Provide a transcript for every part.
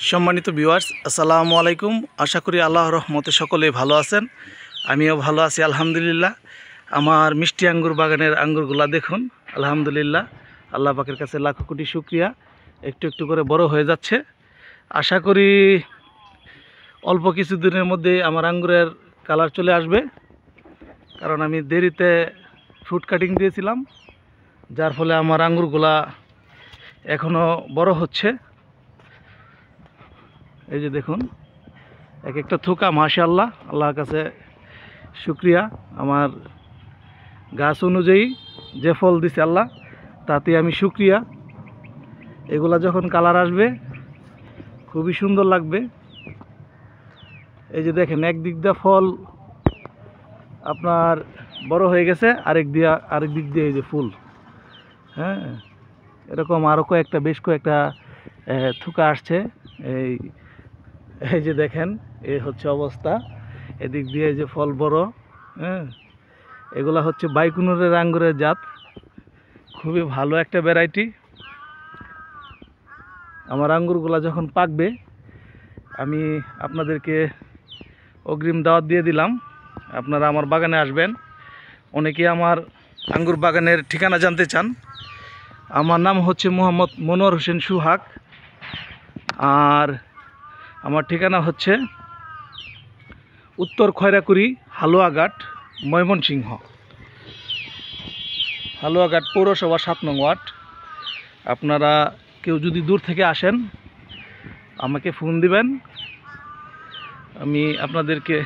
সম্মানিত ভিউয়ার্স, আসসালামু আলাইকুম। আশা করি আল্লাহর রহমতে সকলেই ভালো আছেন। আমিও ভালো আছি আলহামদুলিল্লাহ। আমার মিষ্টি আঙ্গুর বাগানের আঙ্গুরগুলা দেখুন, আলহামদুলিল্লাহ, আল্লাহ পাকের কাছে লাখো কোটি শুকরিয়া। একটু একটু করে বড় হয়ে যাচ্ছে। আশা করি অল্প কিছু দিনের মধ্যে আমার আঙ্গুরের কালার চলে আসবে, কারণ আমি দেরিতে ফ্রুট কাটিং দিয়েছিলাম, যার ফলে আমার আঙ্গুরগুলা এখনও বড় হচ্ছে। এই যে দেখুন, এক একটা থোকা মাশাআল্লাহ, আল্লাহর কাছে শুকরিয়া। আমার গাছ অনুযায়ী যে ফল দিছে আল্লাহ, তাতে আমি শুকরিয়া। এগুলা যখন কালার আসবে খুবই সুন্দর লাগবে। এই যে দেখেন, একদিক দিয়ে ফল আপনার বড় হয়ে গেছে, আরেক দিক দিয়ে এই যে ফুল। হ্যাঁ, এরকম আরও বেশ কয়েকটা থোকা আসছে। এই যে দেখেন, এই হচ্ছে অবস্থা। এদিক দিয়ে যে ফল বড়। হ্যাঁ, এগুলা হচ্ছে বাইকুনুরের আঙ্গুরের জাত, খুবই ভালো একটা ভ্যারাইটি। আমার আঙ্গুরগুলা যখন পাকবে আমি আপনাদেরকে অগ্রিম দাওয়াত দিয়ে দিলাম, আপনারা আমার বাগানে আসবেন। অনেকেই আমার আঙ্গুর বাগানের ঠিকানা জানতে চান। আমার নাম হচ্ছে মোহাম্মদ মনোয়ার হোসেন সুহাগ, আর আমার ঠিকানা হচ্ছে উত্তর খয়রাকুড়ি, হালুয়াঘাট, ময়মনসিংহ। হালুয়াঘাট পৌরসভা 7 নং ওয়ার্ড। আপনারা কেউ যদি দূর থেকে আসেন আমাকে ফোন দিবেন, আমি আপনাদেরকে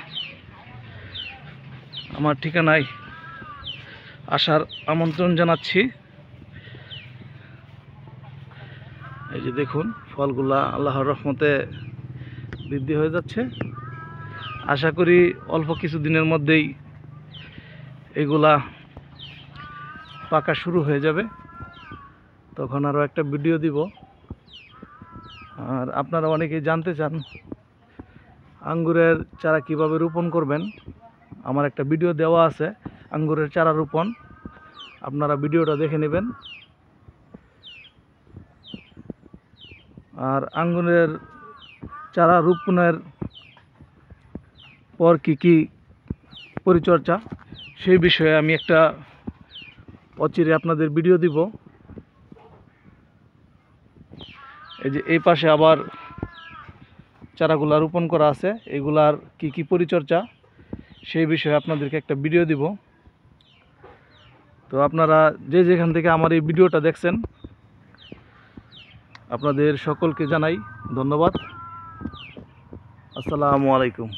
আমার ঠিকানায় আসার আমন্ত্রণ জানাচ্ছি। এই যে দেখুন, ফলগুলা আল্লাহর রহমতে বৃদ্ধি হয়ে যাচ্ছে। আশা করি অল্প কিছু দিনের মধ্যেই এগুলা পাকা শুরু হয়ে যাবে, তখন আরও একটা ভিডিও দিব। আর আপনারা অনেকেই জানতে চান আঙ্গুরের চারা কিভাবে রোপণ করবেন। আমার একটা ভিডিও দেওয়া আছে আঙ্গুরের চারা রোপণ, আপনারা ভিডিওটা দেখে নেবেন। আর আঙ্গুরের চারা রোপণের পর কি পরিচর্যা, সেই বিষয়ে আমি একটা অচিরে আপনাদের ভিডিও দিব। এই যে এই পাশে আবার চারাগুলা রোপণ করা আছে, এগুলার কি পরিচর্যা সেই বিষয়ে আপনাদেরকে একটা ভিডিও দিব। তো আপনারা যে যেখান থেকে আমার এই ভিডিওটা দেখছেন, আপনাদের সকলকে জানাই ধন্যবাদ। আসসালামু আলাইকুম।